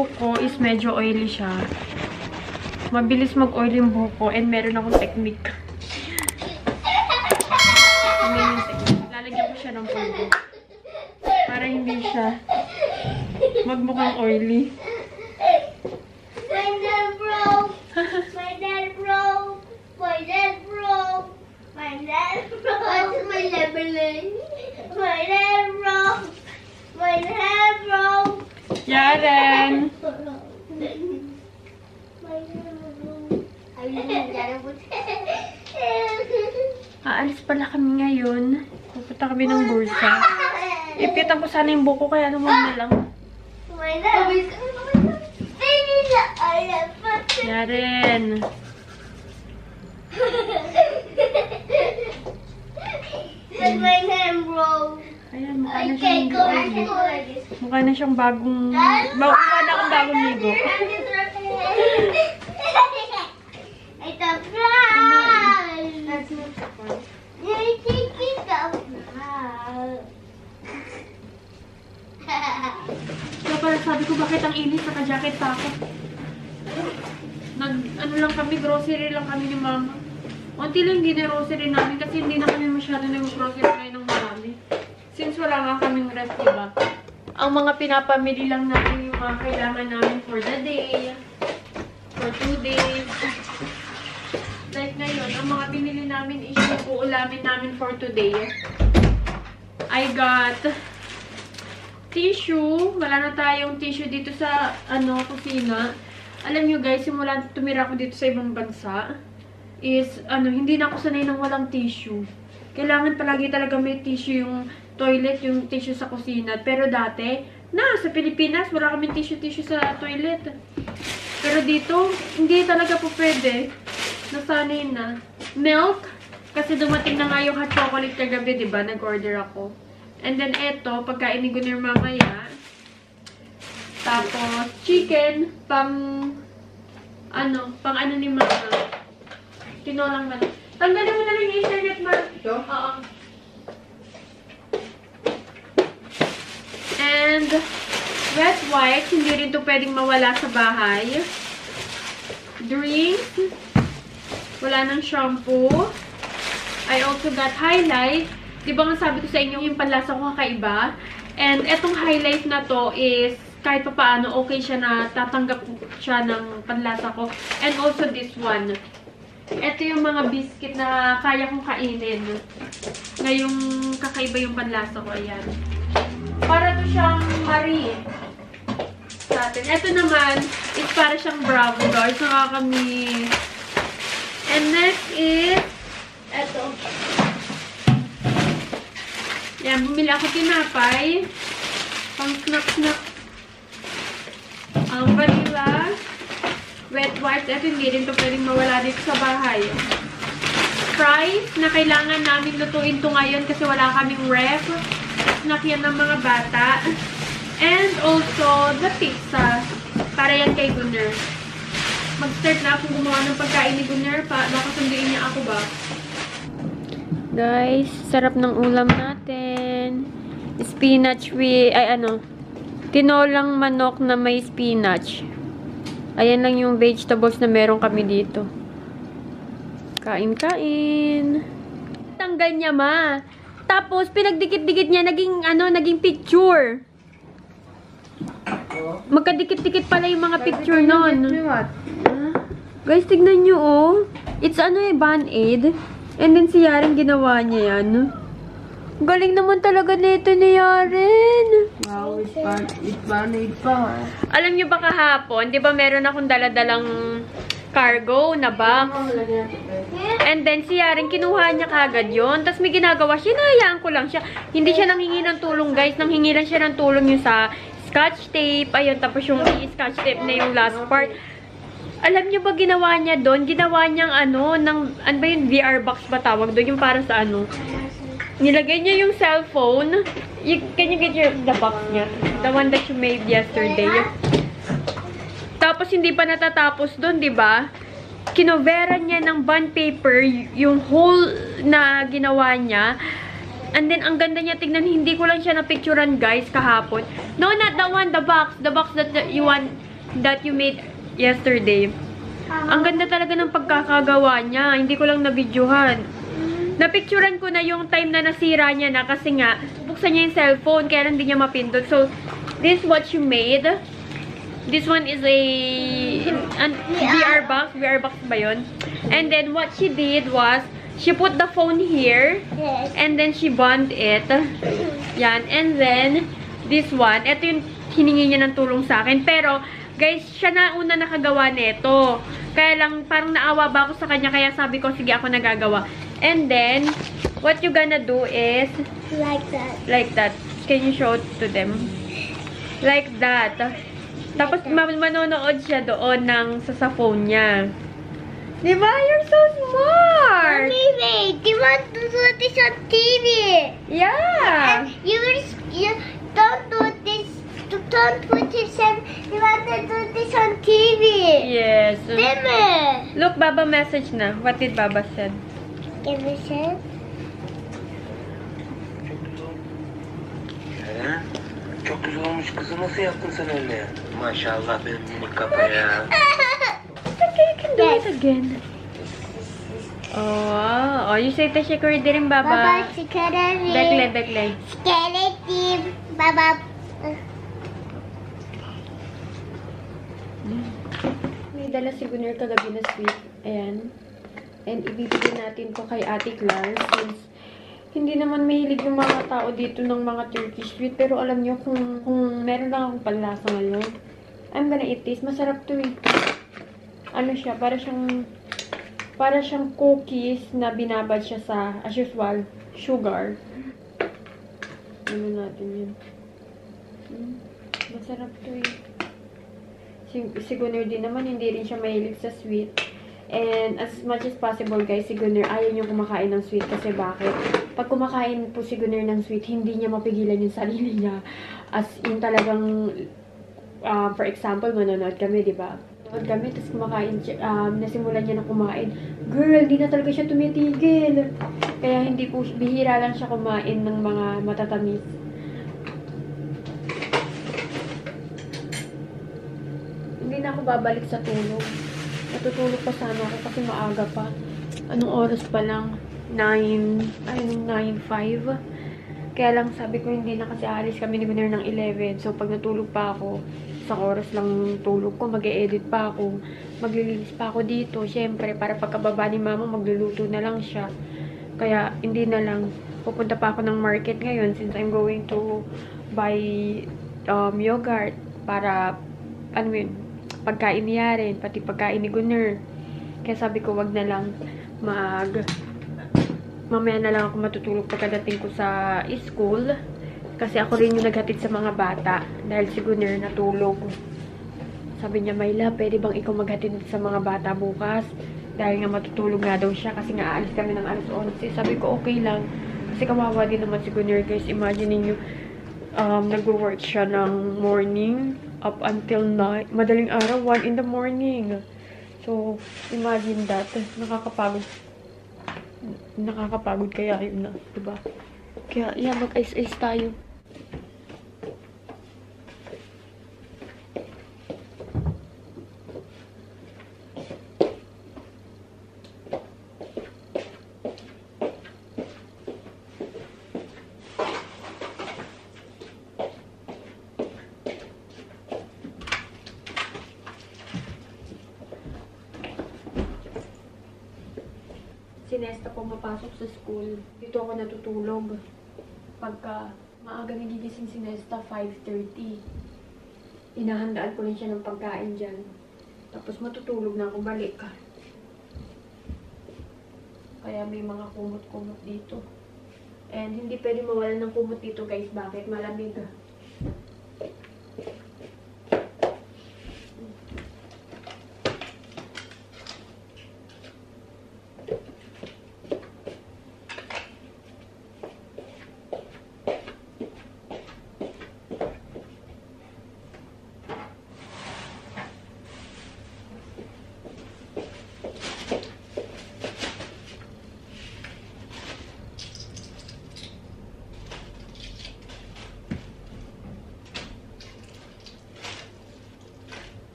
buhok ko is medyo oily siya. Mabilis mag-oil yung buhok ko and meron akong technique. Lalagyan ko siya ng polvo. Para hindi siya magmukhang oily. My dad broke. My dad broke. My dad broke. My dad broke. What's my leveling? My dad broke. My dad broke. Yaren! Aalis pala kami ngayon. Pupunta kami ng bursa. Ipitan ko sana yung buko kaya naman na lang. Yaren! My hand broke. Ayan, mukha na siyang bagong... Mukha na akong bagong ligo. It's a fly! That's not the fly. You think it's a fly. Kaya pala sabi ko, bakit ang init? Naka-jacket pa ako. Ano lang kami, grocery lang kami ni Mama. Unti lang din na grocery namin kasi hindi na kami masyado nag-grocery ngayon ng marami. Since wala nga kaming rest, diba? Ang mga pinapamili lang natin yung mga kailangan namin for the day. For 2 days. Like ngayon, ang mga binili namin is yung uulamin namin for today. I got tissue. Wala na tayong tissue dito sa, kusina. Alam nyo guys, simula tumira ako dito sa ibang bansa, is, hindi na ako sanay ng walang tissue. Kailangan palagi talaga may tissue yung toilet, yung tissue sa kusina. Pero dati, sa Pilipinas, wala kaming tissue sa toilet. Pero dito, hindi talaga po pwede. Nasanay na. Milk, kasi dumating na nga yung hot chocolate kagabi, diba? Nag-order ako. And then, eto, pagkain ni Gunner mamaya. Tapos, chicken, pang ano ni Mama. Tinolang man. Tanggalin mo na lang yung internet, Mark. Ito? Oo. And, wet wipes, hindi rin ito pwedeng mawala sa bahay. Drinks. Wala nang shampoo. I also got highlight. Diba nga sabi ko sa inyo, yung panlasa ko kakaiba. And etong highlight na to is, kahit pa paano, okay siya na tatanggap siya ng panlasa ko. And also this one. Ito yung mga biscuit na kaya kong kainin. Ngayong kakaiba yung panlasa ko. Ayan. Para to siyang Marie. Sa atin. Ito naman is para siyang Bravo, guys. Nakakami. And next is ito. Yan. Bumili ako tinapay. Pang snack-snack. Ang vanilla. Wet wipes. Ito hindi rin ito pwedeng mawala dito sa bahay. Fries na kailangan namin lutuin to ngayon kasi wala kaming ref. Snack yan ng mga bata. And also, the pizza. Para yan kay Gunner. Mag-start na akong gumawa ng pagkain ni Gunner. Baka sunduin niya ako ba? Guys, sarap ng ulam natin. Spinach with, tinolang manok na may spinach. Ayan lang yung vegetables na meron kami dito. Kain-kain. Tanggal niya, Ma. Tapos, pinagdikit-dikit niya, naging picture. Magkadikit-dikit pala yung mga picture nun. Guys, tignan nyo, oh. It's Band-Aid. And then, si Yaren ginawa niya yan. Galing naman talaga nito ni Yaren. Wow, it's Band-Aid pa. Alam nyo ba kahapon, di ba meron akong daladalang cargo na box? And then, si Yaren, kinuha niya kagad yun. Tapos may ginagawa siya, hinahayaan ko lang siya. Hindi siya nanghingi ng tulong, guys. Nanghingi lang siya ng tulong yung sa scotch tape. Ayun, tapos yung scotch tape na yung last part. Alam niyo ba ginawa niya doon? Ginawa niyang ano ba yung VR box ba tawag doon? Yung para sa nilagay niya yung cellphone. Can you get the box niya? The one that you made yesterday. Tapos hindi pa natatapos doon, di ba? Kinoveran niya ng bond paper yung whole na ginawa niya. And then, ang ganda niya tignan. Hindi ko lang siya na-picturean, guys, kahapon. No, not the one, the box. The box that you want. that you made yesterday. Ang ganda talaga ng pagkakagawa niya. Hindi ko lang na-videohan. Napicturan ko na yung time na nasira niya na kasi nga, buksan niya yung cellphone kaya hindi niya mapindot. So, this is what she made. This one is a VR box. VR box ba yun? And then, what she did was, she put the phone here. Yes. And then, she bond it. Yan. And then, this one. Ito yung hiningi niya ng tulong sa akin. Pero, guys, siya na una nakagawa nito. Kaya lang, parang naawa ba ako sa kanya. Kaya sabi ko, sige, ako nagagawa. And then, what you gonna do is, Like that. like that. Can you show it to them? Like that. Tapos, manonood siya doon sa phone niya. Diba? You're so smart! Mommy, wait. You want to do this on TV? Yeah! And you don't do this. Don't put this on. You want to do this on TV? Yes. Dimmer. Look, Baba message na. What did Baba said? Give me some. Çok güzel olmuş kızım. Nasıl yaptın sen öyle ya? Maşallah benim minik kafaya. Okay, you can do it again. Oh, you say ta siya rin, Baba. Baba, security. Bekle. Security. Baba. May dala si Gunner kagabi na sweet. Ayan. And ibibigay natin to kay Ate Clark since hindi naman mahilig yung mga tao dito ng mga Turkish sweet. Pero alam nyo, kung meron lang akong panlasa ngayon, I'm gonna eat this. Masarap to eh. Ano siya, para siyang cookies na binabad siya sa, as usual, sugar. Ano natin yun. Masarap to eh. Si Gunner din naman, hindi rin siya mahilig sa sweet. And as much as possible, guys, si Gunner, ayaw niyo kumakain ng sweet. Kasi bakit? Pag kumakain po si Gunner ng sweet, hindi niya mapigilan yung sarili niya. As in talagang, for example, manonood kami, di ba? Manonood kami, tapos kumakain siya, nasimulan niya na kumain. Girl, di na talaga siya tumitigil. Kaya hindi po, bihira lang siya kumain ng mga matatamis. Hindi na ako babalik sa tulog. Natutulog pa sana ako kasi maaga pa. Anong oras pa lang? 9:05. Kaya lang sabi ko hindi na kasi alis kami ni Gunner ng 11. So pag natulog pa ako, isang oras lang tulog ko, mag-e-edit pa ako. Maglilinis pa ako dito. Siyempre, para pagkababa ni Mama, magluluto na lang siya. Kaya hindi na lang. Pupunta pa ako ng market ngayon since I'm going to buy yogurt para, ano yun, pagkain ni Yaren, pati pagkain ni Gunner. Kaya sabi ko, wag na lang mamaya na lang ako matutulog pagkadating ko sa school. Kasi ako rin yung naghatid sa mga bata. Dahil si Gunner natulog. Sabi niya, Myla, pwede bang ikaw maghatid sa mga bata bukas? Dahil nga matutulog nga daw siya kasi nga aalis kami ng alas 11. Sabi ko, okay lang. Kasi kawawa din naman si Gunner, guys. Imagine niyo, nag-work siya ng morning up until night. Madaling araw, 1 in the morning. So, imagine that. Nakakapagod kaya yun na, diba? Kaya, yeah, mag-ice-ice tayo. Si Nesta pumapasok sa school. Dito ako natutulog. Pagka maaga nagigising si Nesta, 5:30. Inahandaan ko rin siya ng pagkain dyan. Tapos matutulog na ako balik. Kaya may mga kumot-kumot dito. And hindi pwede mawala ng kumot dito, guys. Bakit? Malamig.